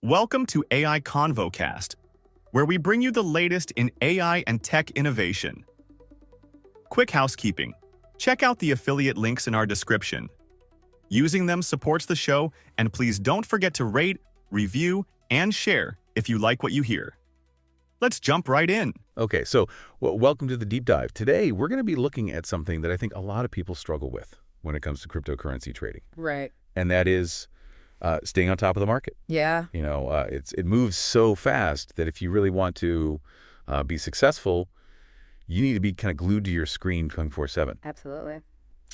Welcome to AI ConvoCast, where we bring you the latest in AI and tech innovation. Quick housekeeping. Check out the affiliate links in our description. Using them supports the show, and please don't forget to rate, review, and share if you like what you hear. Let's jump right in. Okay, so welcome to the deep dive. Today, we're going to be looking at something that I think a lot of people struggle with when it comes to cryptocurrency trading. Right. And that is staying on top of the market. Yeah. You know, it moves so fast that if you really want to be successful, you need to be kind of glued to your screen 24/7. Absolutely.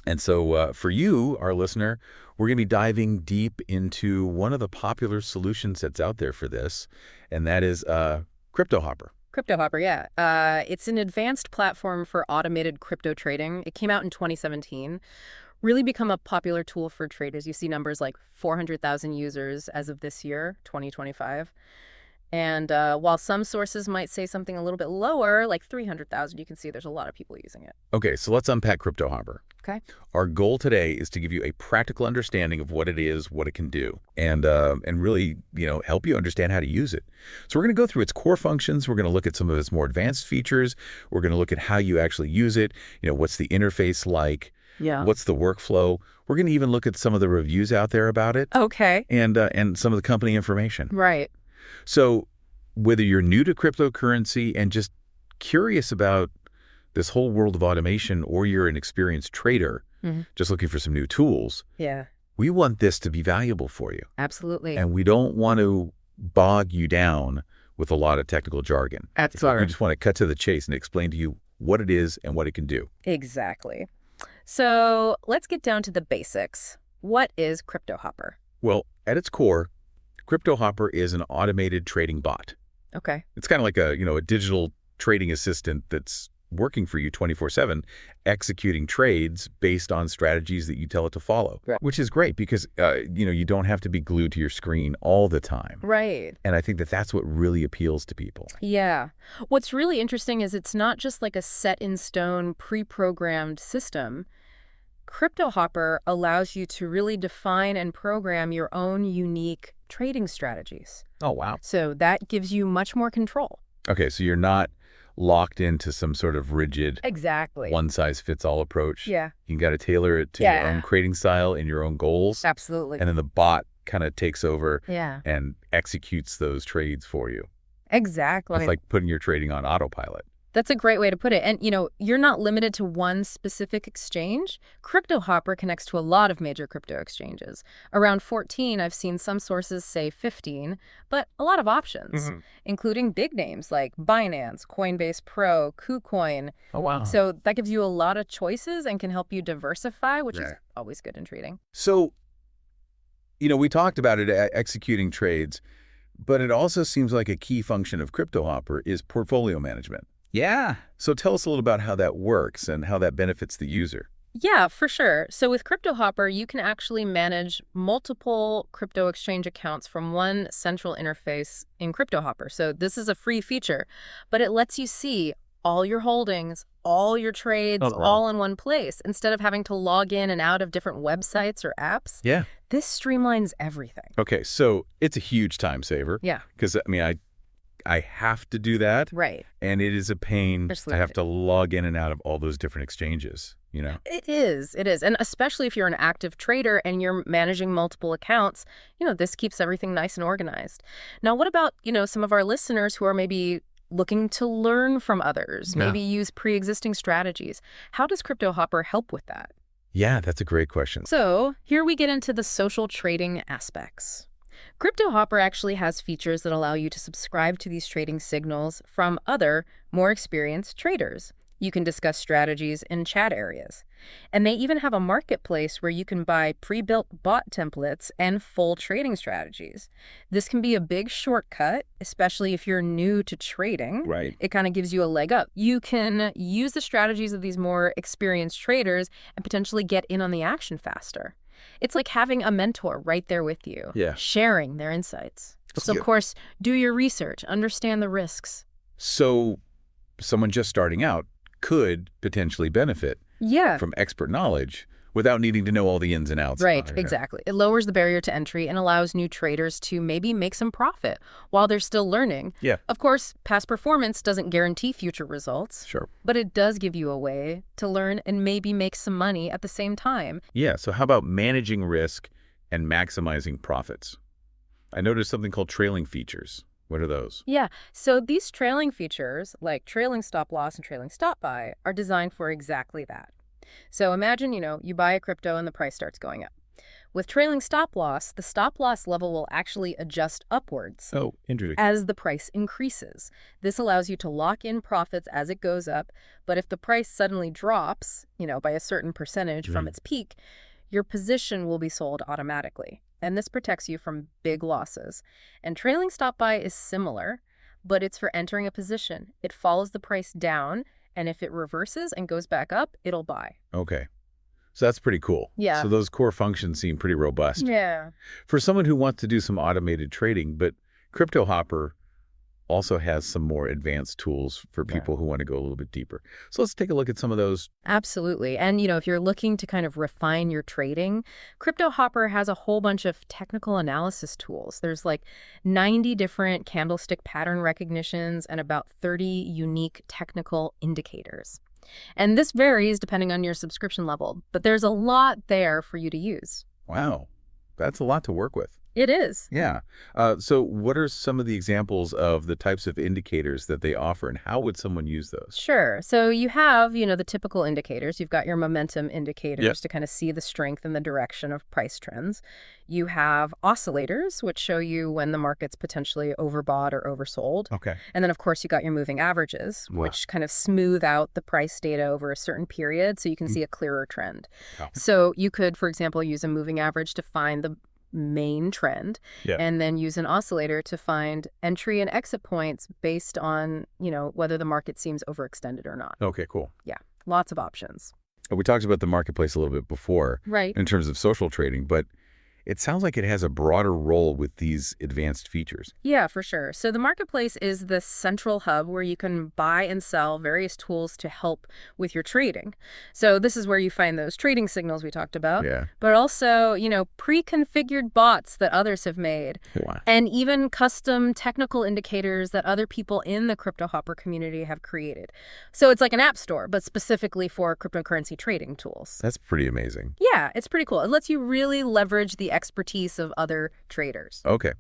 And so for you, our listener, we're going to be diving deep into one of the popular solution sets out there for this, and that is Cryptohopper. Cryptohopper, yeah. It's an advanced platform for automated crypto trading. It came out in 2017. Really become a popular tool for traders. You see numbers like 400,000 users as of this year, 2025. And while some sources might say something a little bit lower, like 300,000, you can see there's a lot of people using it. Okay, so let's unpack Cryptohopper. Okay. Our goal today is to give you a practical understanding of what it is, what it can do, and really, help you understand how to use it. So we're going to go through its core functions. We're going to look at some of its more advanced features. We're going to look at how you actually use it. What's the interface like? Yeah. What's the workflow? We're going to even look at some of the reviews out there about it. Okay. And some of the company information. Right. So whether you're new to cryptocurrency and just curious about this whole world of automation, or you're an experienced trader just looking for some new tools, Yeah. we want this to be valuable for you. Absolutely. And we don't want to bog you down with a lot of technical jargon. Absolutely. We just want to cut to the chase and explain to you what it is and what it can do. Exactly. So let's get down to the basics. What is Cryptohopper? Well, at its core, Cryptohopper is an automated trading bot. Okay. It's kind of like a digital trading assistant that's working for you 24/7, executing trades based on strategies that you tell it to follow, Right. which is great because, you don't have to be glued to your screen all the time. Right. And I think that that's what really appeals to people. Yeah. What's really interesting is it's not just like a set-in-stone, pre-programmed system. Cryptohopper allows you to really define and program your own unique trading strategies. Oh, wow. So that gives you much more control. Okay, so you're not locked into some sort of rigid Exactly. one-size-fits-all approach. Yeah. You got to tailor it to your own trading style and your own goals. Absolutely. And then the bot kind of takes over Yeah. and executes those trades for you. Exactly. It's like putting your trading on autopilot. That's a great way to put it. And, you're not limited to one specific exchange. Cryptohopper connects to a lot of major crypto exchanges. Around 14, I've seen some sources say 15, but a lot of options, including big names like Binance, Coinbase Pro, KuCoin. Oh, wow. So that gives you a lot of choices and can help you diversify, which is Right. always good in trading. So, we talked about it executing trades, but it also seems like a key function of Cryptohopper is portfolio management. Yeah. So tell us a little about how that works and how that benefits the user. Yeah, for sure. So with Cryptohopper, you can actually manage multiple crypto exchange accounts from one central interface in Cryptohopper. So this is a free feature, but it lets you see all your holdings, all your trades, Oh, wow. all in one place, instead of having to log in and out of different websites or apps. Yeah. This streamlines everything. Okay, so it's a huge time saver. Yeah. Because, I have to do that. Right. And it is a pain. Especially I have if to log in and out of all those different exchanges, It is. And especially if you're an active trader and you're managing multiple accounts, this keeps everything nice and organized. Now, what about, some of our listeners who are maybe looking to learn from others, Yeah. maybe use pre-existing strategies? How does Cryptohopper help with that? Yeah, that's a great question. So here we get into the social trading aspects. Cryptohopper actually has features that allow you to subscribe to these trading signals from other, more experienced traders. You can discuss strategies in chat areas. And they even have a marketplace where you can buy pre-built bot templates and full trading strategies. This can be a big shortcut, especially if you're new to trading. Right. It kind of gives you a leg up. You can use the strategies of these more experienced traders and potentially get in on the action faster. It's like having a mentor right there with you, Yeah. sharing their insights. So, Yeah. of course, do your research, understand the risks. So someone just starting out could potentially benefit Yeah. from expert knowledge without needing to know all the ins and outs. Right, exactly. It lowers the barrier to entry and allows new traders to maybe make some profit while they're still learning. Yeah. Of course, past performance doesn't guarantee future results. Sure. But it does give you a way to learn and maybe make some money at the same time. Yeah, so how about managing risk and maximizing profits? I noticed something called trailing features. What are those? Yeah, so these trailing features, like trailing stop loss and trailing stop buy, are designed for exactly that. So imagine, you buy a crypto and the price starts going up. With trailing stop loss, the stop loss level will actually adjust upwards Oh, interesting. as the price increases. This allows you to lock in profits as it goes up, but if the price suddenly drops, by a certain percentage from its peak, your position will be sold automatically. And this protects you from big losses. And trailing stop buy is similar, but it's for entering a position. It follows the price down, and if it reverses and goes back up, it'll buy. Okay. So that's pretty cool. Yeah. So those core functions seem pretty robust. Yeah. For someone who wants to do some automated trading, but Cryptohopper also has some more advanced tools for people who want to go a little bit deeper. So let's take a look at some of those. Absolutely. And, if you're looking to kind of refine your trading, Cryptohopper has a whole bunch of technical analysis tools. There's like 90 different candlestick pattern recognitions and about 30 unique technical indicators. And this varies depending on your subscription level, but there's a lot there for you to use. Wow. That's a lot to work with. It is. Yeah. So what are some of the examples of the types of indicators that they offer, and how would someone use those? Sure. So you have, the typical indicators. You've got your momentum indicators to kind of see the strength and the direction of price trends. You have oscillators, which show you when the market's potentially overbought or oversold. Okay. And then, of course, you got your moving averages, which kind of smooth out the price data over a certain period so you can see a clearer trend. Wow. So you could, for example, use a moving average to find the main trend and then use an oscillator to find entry and exit points based on, whether the market seems overextended or not. Okay, cool. Yeah, lots of options. We talked about the marketplace a little bit before in terms of social trading, but it sounds like it has a broader role with these advanced features. Yeah, for sure. So the marketplace is the central hub where you can buy and sell various tools to help with your trading. So this is where you find those trading signals we talked about, but also, pre-configured bots that others have made, and even custom technical indicators that other people in the Cryptohopper community have created. So it's like an app store, but specifically for cryptocurrency trading tools. That's pretty amazing. Yeah, it's pretty cool. It lets you really leverage the expertise of other traders. Okay.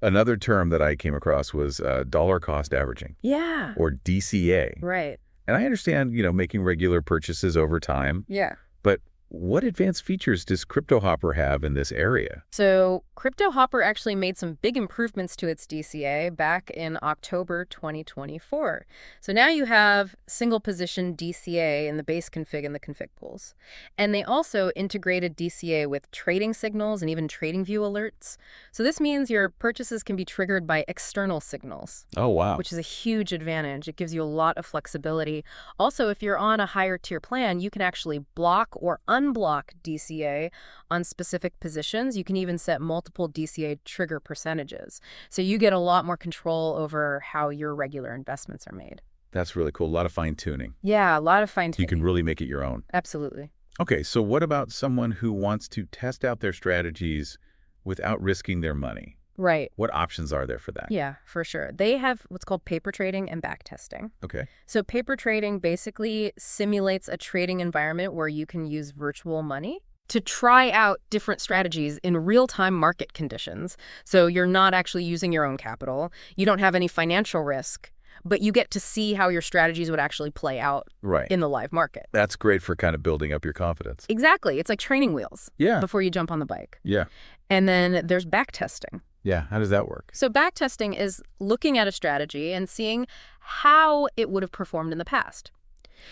Another term that I came across was dollar cost averaging. Yeah. Or DCA. Right. And I understand, making regular purchases over time. Yeah. But what advanced features does Cryptohopper have in this area? So Cryptohopper actually made some big improvements to its DCA back in October 2024. So now you have single position DCA in the base config and the config pools. And they also integrated DCA with trading signals and even trading view alerts. So this means your purchases can be triggered by external signals. Oh, wow. Which is a huge advantage. It gives you a lot of flexibility. Also, if you're on a higher tier plan, you can actually block or unblock DCA on specific positions. You can even set multiple DCA trigger percentages. So you get a lot more control over how your regular investments are made. That's really cool. A lot of fine-tuning. Yeah, a lot of fine-tuning. You can really make it your own. Absolutely. Okay, so what about someone who wants to test out their strategies without risking their money? Right. What options are there for that? Yeah, for sure. They have what's called paper trading and backtesting. Okay. So paper trading basically simulates a trading environment where you can use virtual money to try out different strategies in real-time market conditions. So you're not actually using your own capital. You don't have any financial risk, but you get to see how your strategies would actually play out in the live market. That's great for kind of building up your confidence. Exactly. It's like training wheels before you jump on the bike. Yeah. And then there's backtesting. Yeah. How does that work? So backtesting is looking at a strategy and seeing how it would have performed in the past.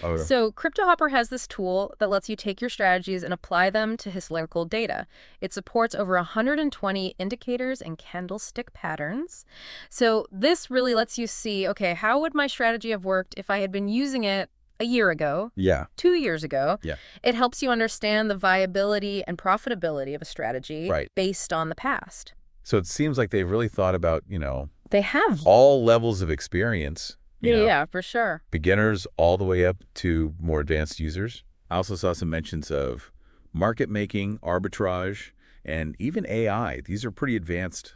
Oh. So Cryptohopper has this tool that lets you take your strategies and apply them to historical data. It supports over 120 indicators and candlestick patterns. So this really lets you see, okay, how would my strategy have worked if I had been using it a year ago, 2 years ago? It helps you understand the viability and profitability of a strategy based on the past. So it seems like they've really thought about, They have all levels of experience. Yeah, for sure. Beginners all the way up to more advanced users. I also saw some mentions of market making, arbitrage, and even AI. These are pretty advanced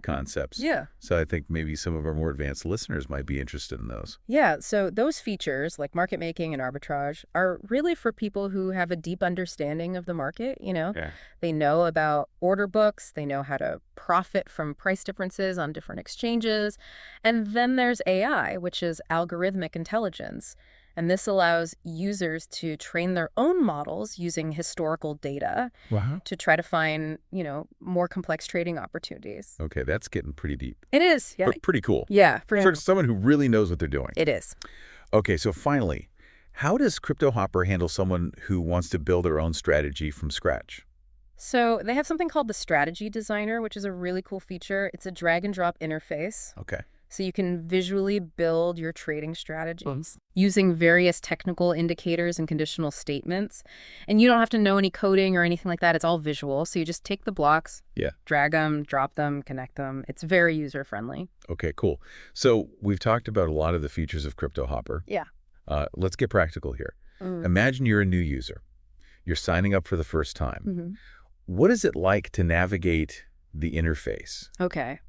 concepts. Yeah. So I think maybe some of our more advanced listeners might be interested in those. Yeah, so those features like market making and arbitrage are really for people who have a deep understanding of the market, Yeah. They know about order books, they know how to profit from price differences on different exchanges. And then there's AI, which is algorithmic intelligence. And this allows users to train their own models using historical data Wow. to try to find, more complex trading opportunities. Okay, that's getting pretty deep. It is, yeah. But pretty cool. Yeah, for For someone who really knows what they're doing. it is. Okay, so finally, how does Cryptohopper handle someone who wants to build their own strategy from scratch? So they have something called the Strategy Designer, which is a really cool feature. It's a drag and drop interface. Okay. So you can visually build your trading strategies using various technical indicators and conditional statements. And you don't have to know any coding or anything like that. It's all visual. So you just take the blocks, drag them, drop them, connect them. It's very user-friendly. Okay, cool. So we've talked about a lot of the features of Cryptohopper. Yeah. Let's get practical here. Imagine you're a new user. You're signing up for the first time. What is it like to navigate the interface Okay.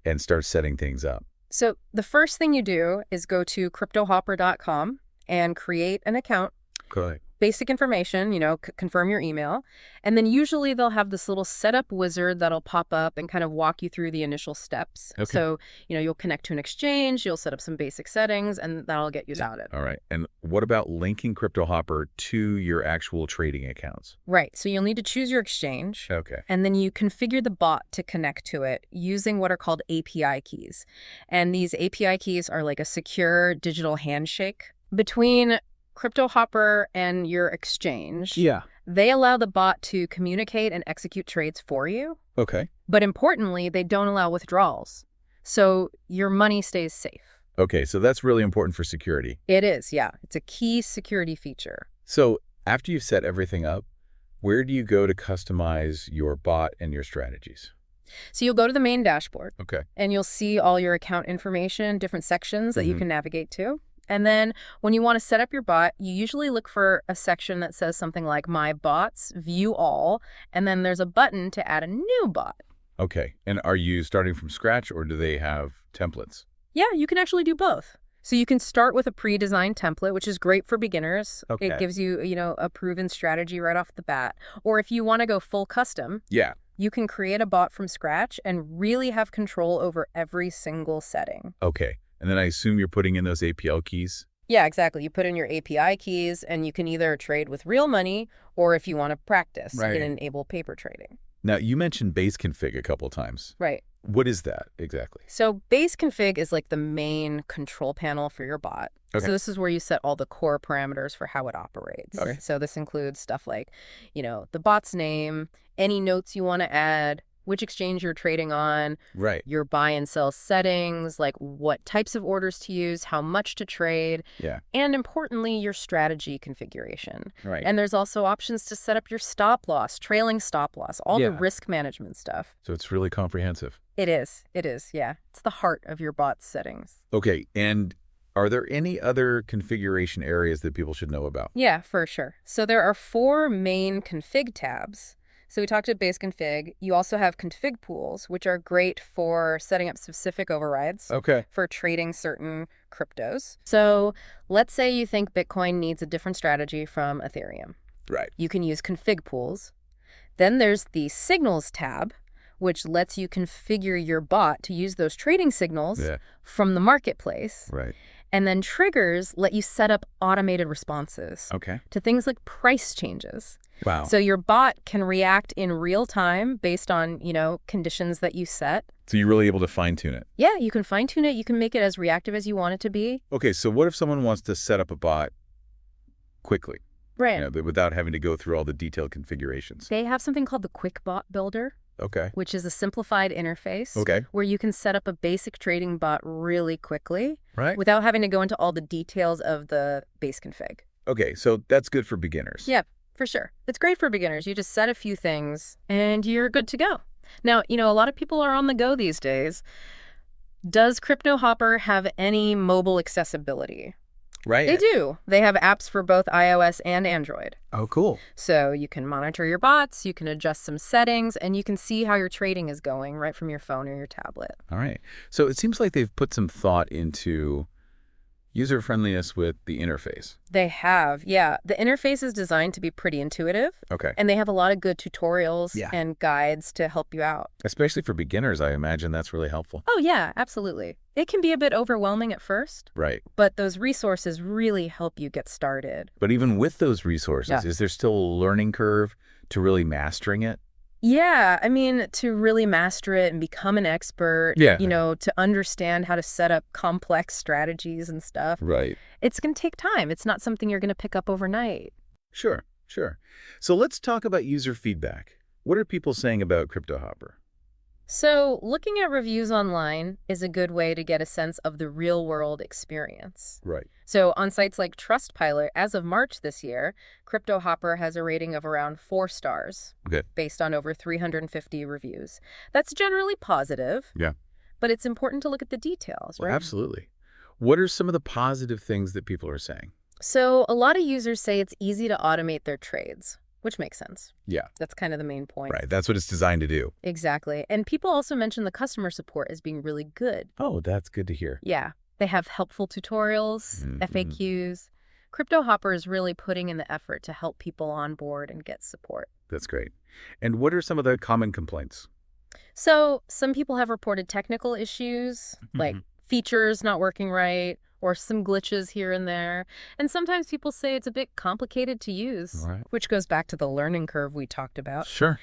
and start setting things up? So the first thing you do is go to cryptohopper.com and create an account. Correct. Basic information, confirm your email. And then usually they'll have this little setup wizard that'll pop up and kind of walk you through the initial steps. Okay. So, you'll connect to an exchange, you'll set up some basic settings, and that'll get you started. All right. And what about linking Cryptohopper to your actual trading accounts? Right. So you'll need to choose your exchange. Okay. And then you configure the bot to connect to it using what are called API keys. And these API keys are like a secure digital handshake between Cryptohopper and your exchange. Yeah. They allow the bot to communicate and execute trades for you. Okay. But importantly, they don't allow withdrawals. So your money stays safe. Okay, so that's really important for security. It is, yeah. It's a key security feature. So after you've set everything up, where do you go to customize your bot and your strategies? So you'll go to the main dashboard. Okay. And you'll see all your account information, different sections that you can navigate to. And then when you want to set up your bot, you usually look for a section that says something like My Bots, View All, and then there's a button to add a new bot. Okay. And are you starting from scratch or do they have templates? Yeah, you can actually do both. So you can start with a pre-designed template, which is great for beginners. Okay. It gives you, a proven strategy right off the bat. Or if you want to go full custom, you can create a bot from scratch and really have control over every single setting. Okay. And then I assume you're putting in those APL keys? Yeah, exactly. You put in your API keys and you can either trade with real money or if you want to practice, you can enable paper trading. Now, you mentioned base config a couple times. Right. What is that exactly? So base config is like the main control panel for your bot. Okay. So this is where you set all the core parameters for how it operates. Okay. So this includes stuff like, the bot's name, any notes you want to add, which exchange you're trading on, your buy and sell settings, like what types of orders to use, how much to trade, and importantly, your strategy configuration. Right. And there's also options to set up your stop loss, trailing stop loss, all the risk management stuff. So it's really comprehensive. It is, yeah. It's the heart of your bot's settings. Okay, and are there any other configuration areas that people should know about? Yeah, for sure. So there are 4 main config tabs. So we talked about base config. You also have config pools, which are great for setting up specific overrides for trading certain cryptos. So let's say you think Bitcoin needs a different strategy from Ethereum. Right. You can use config pools. Then there's the signals tab, which lets you configure your bot to use those trading signals from the marketplace. Right. And then triggers let you set up automated responses to things like price changes. Wow. So your bot can react in real time based on, conditions that you set. So you're really able to fine-tune it? Yeah, you can fine-tune it. You can make it as reactive as you want it to be. Okay, so what if someone wants to set up a bot quickly? Right. Without having to go through all the detailed configurations. They have something called the Quick Bot Builder. Okay. Which is a simplified interface where you can set up a basic trading bot really quickly without having to go into all the details of the base config. Okay, so that's good for beginners. Yeah, for sure. It's great for beginners. You just set a few things and you're good to go. Now, a lot of people are on the go these days. Does Cryptohopper have any mobile accessibility? Right. They do. They have apps for both iOS and Android. Oh, cool. So you can monitor your bots, you can adjust some settings, and you can see how your trading is going right from your phone or your tablet. All right. So it seems like they've put some thought into user-friendliness with the interface. They have, yeah. The interface is designed to be pretty intuitive, Okay. and they have a lot of good tutorials Yeah. and guides to help you out. Especially for beginners, I imagine that's really helpful. Oh, yeah, absolutely. It can be a bit overwhelming at first, Right. but those resources really help you get started. But even with those resources, Yeah. is there still a learning curve to really mastering it? Yeah, I mean, to really master it and become an expert, Yeah. to understand how to set up complex strategies and stuff, Right. it's going to take time. It's not something you're going to pick up overnight. Sure. So let's talk about user feedback. What are people saying about Cryptohopper? So looking at reviews online is a good way to get a sense of the real-world experience. Right. So on sites like Trustpilot, as of March this year, Cryptohopper has a rating of around 4 stars Okay. based on over 350 reviews. That's generally positive. Yeah. But it's important to look at the details, Well, right? absolutely. What are some of the positive things that people are saying? So a lot of users say it's easy to automate their trades, which makes sense. Yeah. That's kind of the main point. Right. That's what it's designed to do. Exactly. And people also mention the customer support as being really good. Oh, that's good to hear. Yeah. They have helpful tutorials, Mhm. FAQs. Cryptohopper is really putting in the effort to help people on board and get support. That's great. And what are some of the common complaints? So some people have reported technical issues, like features not working right, or some glitches here and there. And sometimes people say it's a bit complicated to use, All right. which goes back to the learning curve we talked about. Sure.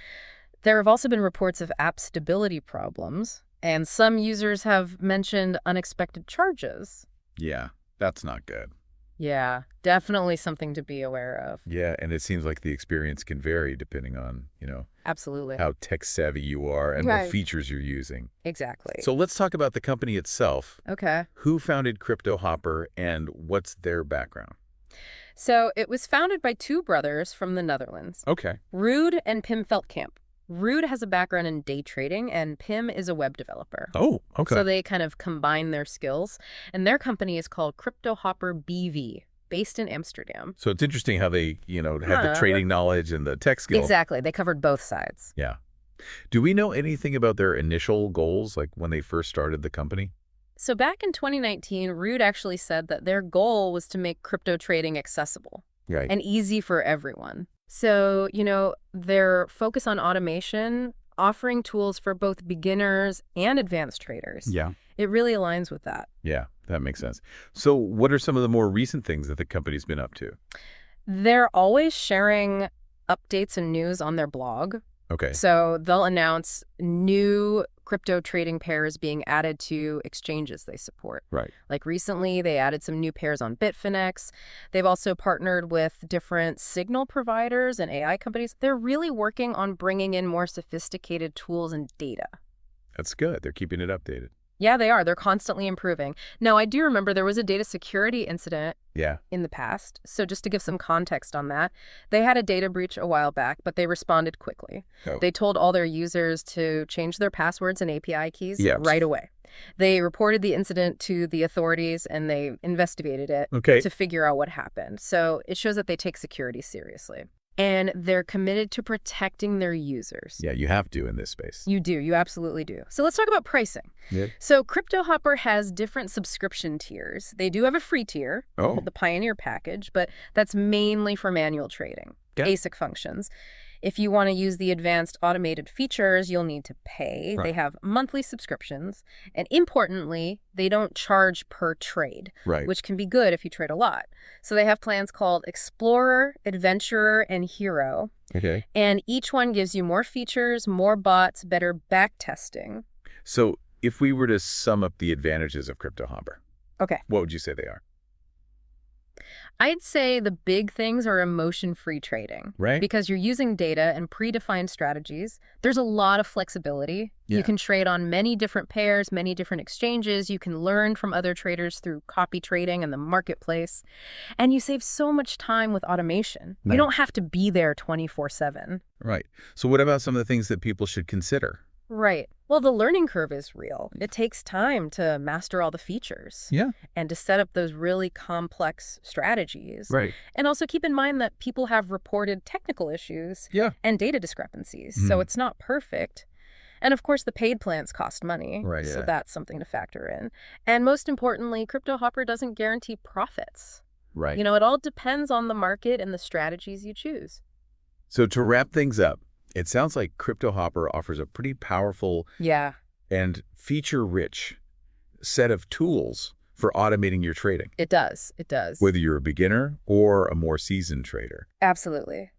There have also been reports of app stability problems, and some users have mentioned unexpected charges. Yeah, that's not good. Yeah, definitely something to be aware of. Yeah, and it seems like the experience can vary depending on, Absolutely. how tech-savvy you are and Right. what features you're using. Exactly. So let's talk about the company itself. Okay. Who founded Cryptohopper and what's their background? So it was founded by 2 brothers from the Netherlands, Okay. Ruud and Pim Veldkamp. Ruud has a background in day trading, and Pim is a web developer. Oh, okay. So they kind of combine their skills, and their company is called Cryptohopper BV, based in Amsterdam. So it's interesting how they, have the Huh. trading knowledge and the tech skill. Exactly. They covered both sides. Yeah. Do we know anything about their initial goals, like when they first started the company? So back in 2019, Ruud actually said that their goal was to make crypto trading accessible Right. and easy for everyone. So, their focus on automation, offering tools for both beginners and advanced traders. Yeah. It really aligns with that. Yeah, that makes sense. So what are some of the more recent things that the company's been up to? They're always sharing updates and news on their blog. Okay. So they'll announce new crypto trading pairs being added to exchanges they support. Right. Like recently, they added some new pairs on Bitfinex. They've also partnered with different signal providers and AI companies. They're really working on bringing in more sophisticated tools and data. That's good. They're keeping it updated. Yeah, they are. They're constantly improving. Now, I do remember there was a data security incident Yeah. in the past. So just to give some context on that, they had a data breach a while back, but they responded quickly. Oh. They told all their users to change their passwords and API keys Yep. right away. They reported the incident to the authorities and they investigated it Okay. to figure out what happened. So it shows that they take security seriously. And they're committed to protecting their users. Yeah, you have to in this space. You do. You absolutely do. So let's talk about pricing. Yeah. So Cryptohopper has different subscription tiers. They do have a free tier, Oh. the Pioneer package, but that's mainly for manual trading, Okay. ASIC functions. If you want to use the advanced automated features, you'll need to pay. Right. They have monthly subscriptions. And importantly, they don't charge per trade, Right. which can be good if you trade a lot. So they have plans called Explorer, Adventurer, and Hero. Okay. And each one gives you more features, more bots, better backtesting. So if we were to sum up the advantages of Cryptohopper, Okay. what would you say they are? I'd say the big things are emotion-free trading. Right. Because you're using data and predefined strategies. There's a lot of flexibility. Yeah. You can trade on many different pairs, many different exchanges. You can learn from other traders through copy trading and the marketplace. And you save so much time with automation. Right. You don't have to be there 24/7. Right. So what about some of the things that people should consider? Right. Well, the learning curve is real. It takes time to master all the features Yeah. and to set up those really complex strategies. Right. And also keep in mind that people have reported technical issues Yeah. and data discrepancies, so it's not perfect. And of course, the paid plans cost money, Right, so yeah. that's something to factor in. And most importantly, Cryptohopper doesn't guarantee profits. Right. You know, it all depends on the market and the strategies you choose. So to wrap things up, it sounds like Cryptohopper offers a pretty powerful Yeah, and feature-rich set of tools for automating your trading, it does. It does. whether you're a beginner or a more seasoned trader. Absolutely.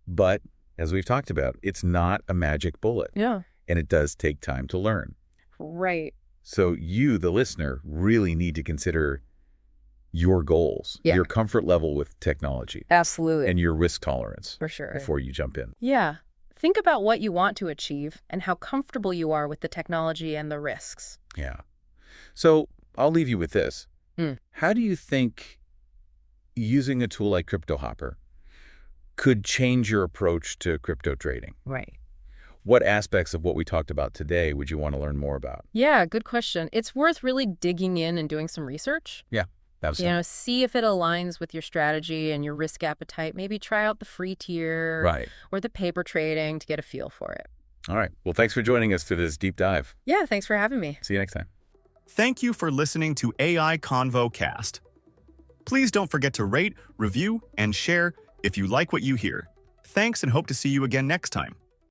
But as we've talked about, it's not a magic bullet, Yeah. and it does take time to learn. Right. So you, the listener, really need to consider your goals, Yeah. your comfort level with technology, Absolutely. and your risk tolerance For sure. before you jump in. Yeah. Think about what you want to achieve and how comfortable you are with the technology and the risks. Yeah. So I'll leave you with this. Mm. How do you think using a tool like Cryptohopper could change your approach to crypto trading? Right. What aspects of what we talked about today would you want to learn more about? Yeah, good question. It's worth really digging in and doing some research. Absolutely. You know, see if it aligns with your strategy and your risk appetite. Maybe try out the free tier Right. or the paper trading to get a feel for it. All right. Well, thanks for joining us for this deep dive. Yeah, thanks for having me. See you next time. Thank you for listening to AI Convo Cast. Please don't forget to rate, review, and share if you like what you hear. Thanks and hope to see you again next time.